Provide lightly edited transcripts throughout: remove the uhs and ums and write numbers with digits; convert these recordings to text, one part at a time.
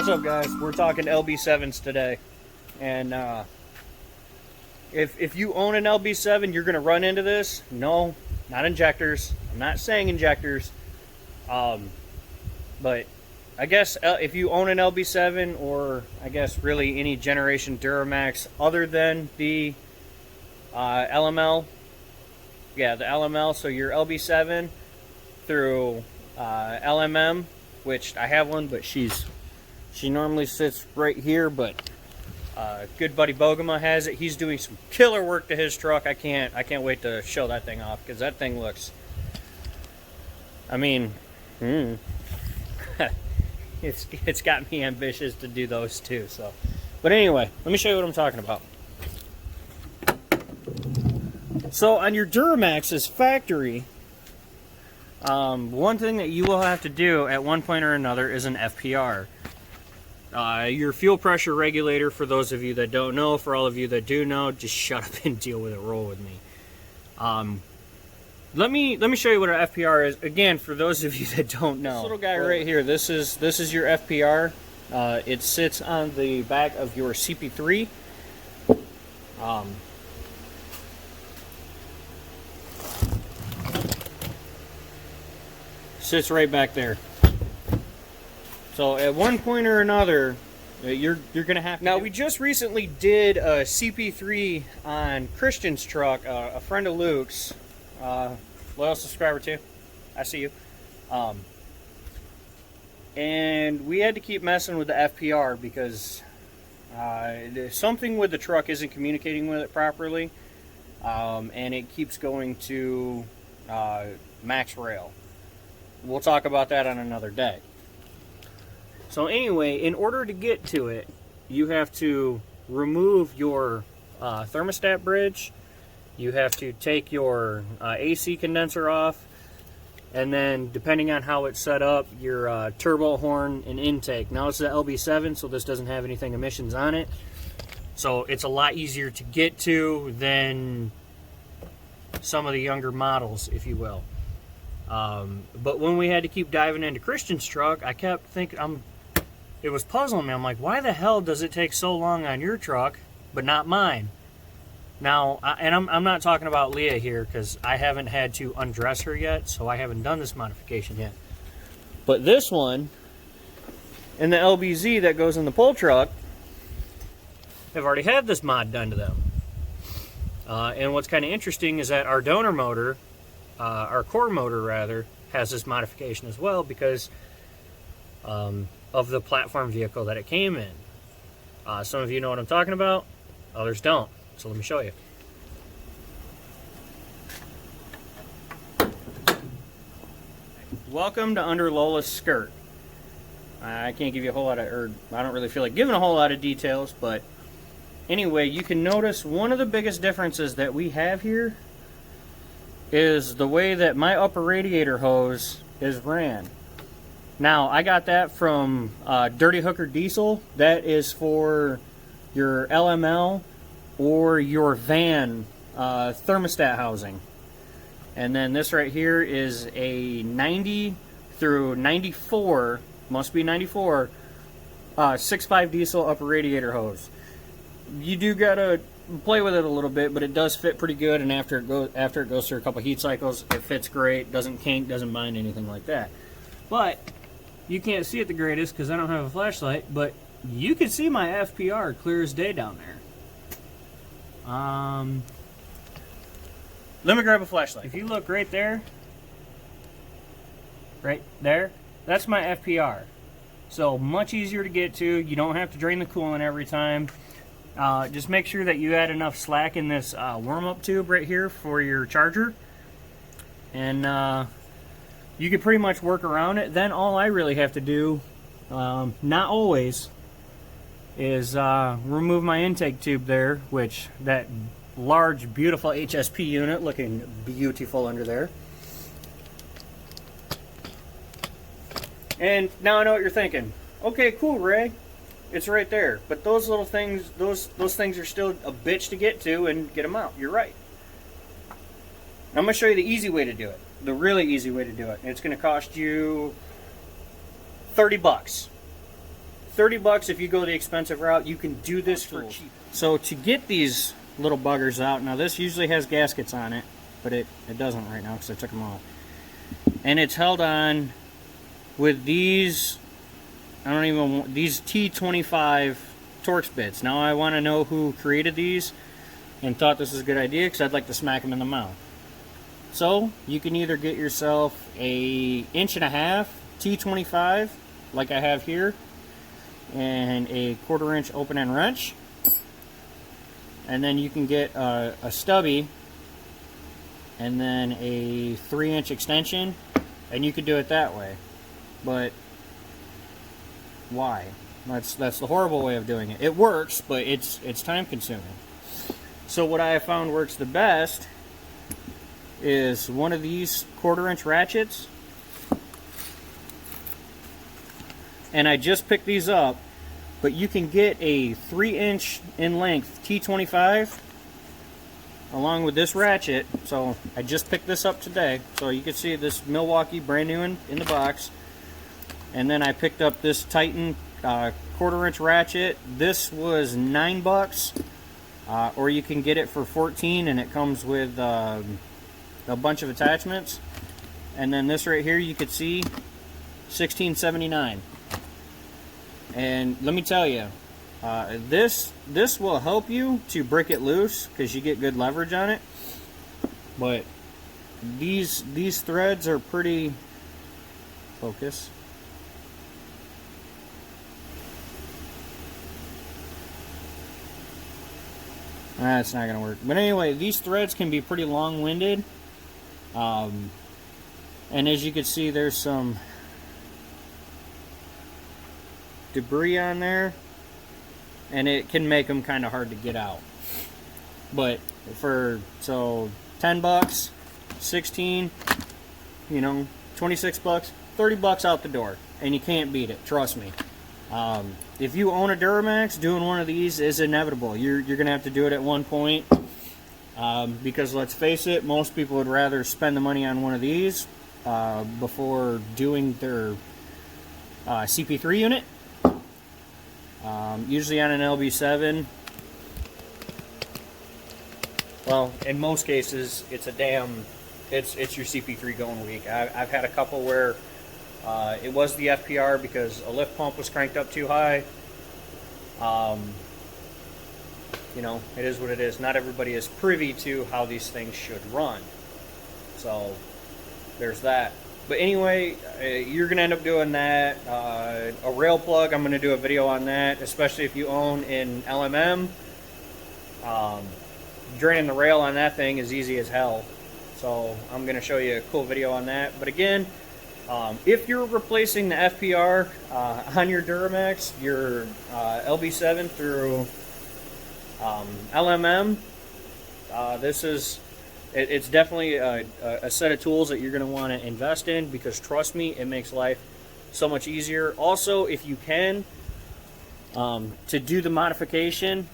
What's up, guys? We're talking LB7s today, and if you own an LB7, you're gonna run into this. No, not injectors. I'm not saying injectors, but I guess if you own an LB7, or I guess really any generation Duramax other than the LML, yeah, the LML. So your LB7 through LMM, which I have one, but she normally sits right here, but good buddy Bogema has it. He's doing some killer work to his truck. I can't wait to show that thing off, because that thing looks, I mean, it's got me ambitious to do those too. So, but anyway, let me show you what I'm talking about. So on your Duramax's factory, one thing that you will have to do at one point or another is an FPR. Your fuel pressure regulator, for those of you that don't know. For all of you that do know, just shut up and deal with it. Roll with me. Let me show you what an FPR is. Again, for those of you that don't know, this little guy right here, this is your FPR. It sits on the back of your CP3. Sits right back there. So at one point or another, you're gonna have to. Now, we just recently did a CP3 on Christian's truck, a friend of Luke's, loyal subscriber too. I see you. And we had to keep messing with the FPR because something with the truck isn't communicating with it properly, and it keeps going to max rail. We'll talk about that on another day. So anyway, in order to get to it, you have to remove your thermostat bridge. You have to take your AC condenser off, and then depending on how it's set up, your turbo horn and intake. Now, it's the LB7, so this doesn't have anything emissions on it, so it's a lot easier to get to than some of the younger models, if you will. But when we had to keep diving into Christian's truck, I kept thinking, it was puzzling me. I'm like, why the hell does it take so long on your truck, but not mine? Now, I'm not talking about Leah here, because I haven't had to undress her yet, so I haven't done this modification yet. But this one, and the LBZ that goes in the pull truck, have already had this mod done to them. And what's kind of interesting is that our donor motor, our core motor rather, has this modification as well, because of the platform vehicle that it came in. Some of you know what I'm talking about, others don't. So let me show you. Welcome to Under Lola's Skirt. I can't give you a whole lot of, or I don't really feel like giving a whole lot of details, but anyway, you can notice one of the biggest differences that we have here is the way that my upper radiator hose is ran. Now, I got that from Dirty Hooker Diesel. That is for your LML or your van thermostat housing. And then this right here is a 90 through 94, must be 94, 6.5 diesel upper radiator hose. You do gotta play with it a little bit, but it does fit pretty good, and after it goes through a couple heat cycles, it fits great, doesn't kink, doesn't bind, anything like that. But you can't see it the greatest because I don't have a flashlight, but you can see my FPR clear as day down there. Let me grab a flashlight. If you look right there, that's my FPR. So much easier to get to. You don't have to drain the coolant every time. Just make sure that you add enough slack in this warm-up tube right here for your charger, and you can pretty much work around it. Then all I really have to do, not always, is remove my intake tube there, which that large, beautiful HSP unit looking beautiful under there. And now I know what you're thinking. Okay, cool, Ray. It's right there. But those little things, those things are still a bitch to get to and get them out. You're right. I'm going to show you the easy way to do it. The really easy way to do it. It's going to cost you $30. 30 bucks if you go the expensive route. You can do this for cheap. So to get these little buggers out, now this usually has gaskets on it, but it doesn't right now because I took them off. And it's held on with these, these T25 Torx bits. Now I want to know who created these and thought this was a good idea, because I'd like to smack them in the mouth. So you can either get yourself a 1.5 inch T25 like I have here, and a 1/4 inch open end wrench, and then you can get a stubby and then a 3-inch extension, and you could do it that way. But why? That's the horrible way of doing it. It works, but it's time consuming. So what I have found works the best is one of these 1/4 inch ratchets. And I just picked these up, but you can get a 3-inch in length T25 along with this ratchet. So I just picked this up today. So you can see this Milwaukee, brand new in the box. And then I picked up this Titan 1/4 inch ratchet. This was $9, or you can get it for $14, and it comes with a bunch of attachments. And then this right here, you could see $16.79. And let me tell you, this will help you to break it loose because you get good leverage on it. But these threads are pretty, focus. That's not gonna work. But anyway, these threads can be pretty long-winded. And as you can see, there's some debris on there, and it can make them kind of hard to get out. But so $10, 16, 26 bucks, 30 bucks out the door, and you can't beat it. Trust me. If you own a Duramax, doing one of these is inevitable. You're gonna have to do it at one point, because let's face it, most people would rather spend the money on one of these before doing their CP3 unit. Usually on an LB7, well, in most cases, it's it's your CP3 going weak. I've had a couple where it was the FPR because a lift pump was cranked up too high. It is what it is. Not everybody is privy to how these things should run. So there's that. But anyway, you're going to end up doing that. A rail plug, I'm going to do a video on that, especially if you own an LMM. Draining the rail on that thing is easy as hell. So I'm going to show you a cool video on that. But again, if you're replacing the FPR on your Duramax, your LB7 through LMM, it's definitely a set of tools that you're going to want to invest in, because trust me, it makes life so much easier. Also, if you can, to do the modification.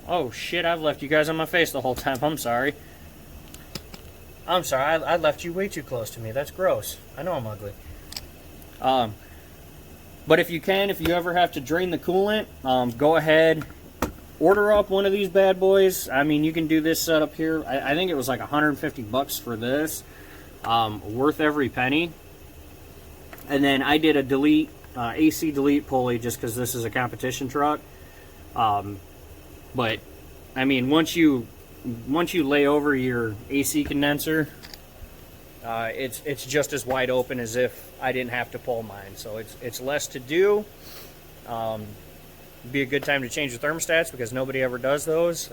Oh shit, I've left you guys on my face the whole time. I'm sorry. I left you way too close to me. That's gross. I know I'm ugly. But if you ever have to drain the coolant, go ahead, order up one of these bad boys. I mean, you can do this setup here. I think it was like 150 bucks for this. Worth every penny. And then I did a AC delete pulley just because this is a competition truck. But I mean, once you lay over your AC condenser, it's just as wide open as if I didn't have to pull mine. So it's less to do. Be a good time to change the thermostats because nobody ever does those.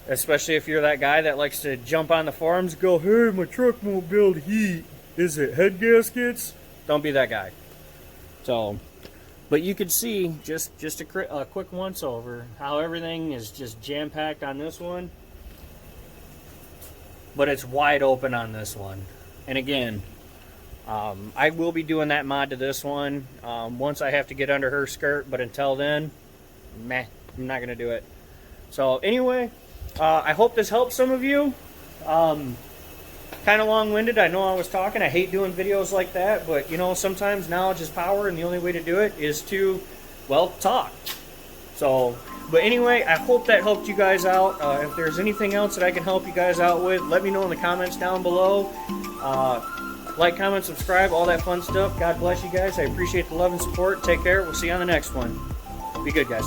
Especially if you're that guy that likes to jump on the forums and go, "Hey, my truck won't build heat. Is it head gaskets?" Don't be that guy. So, but you could see just a quick once over how everything is just jam-packed on this one, but it's wide open on this one. And again, I will be doing that mod to this one once I have to get under her skirt, but until then, meh, I'm not going to do it. So anyway, I hope this helps some of you. Kind kind of long-winded. I know I was talking. I hate doing videos like that, but you know, sometimes knowledge is power, and the only way to do it is to, well, talk. So, but anyway, I hope that helped you guys out. If there's anything else that I can help you guys out with, let me know in the comments down below. Like, comment, subscribe, all that fun stuff. God bless you guys. I appreciate the love and support. Take care. We'll see you on the next one. Be good, guys.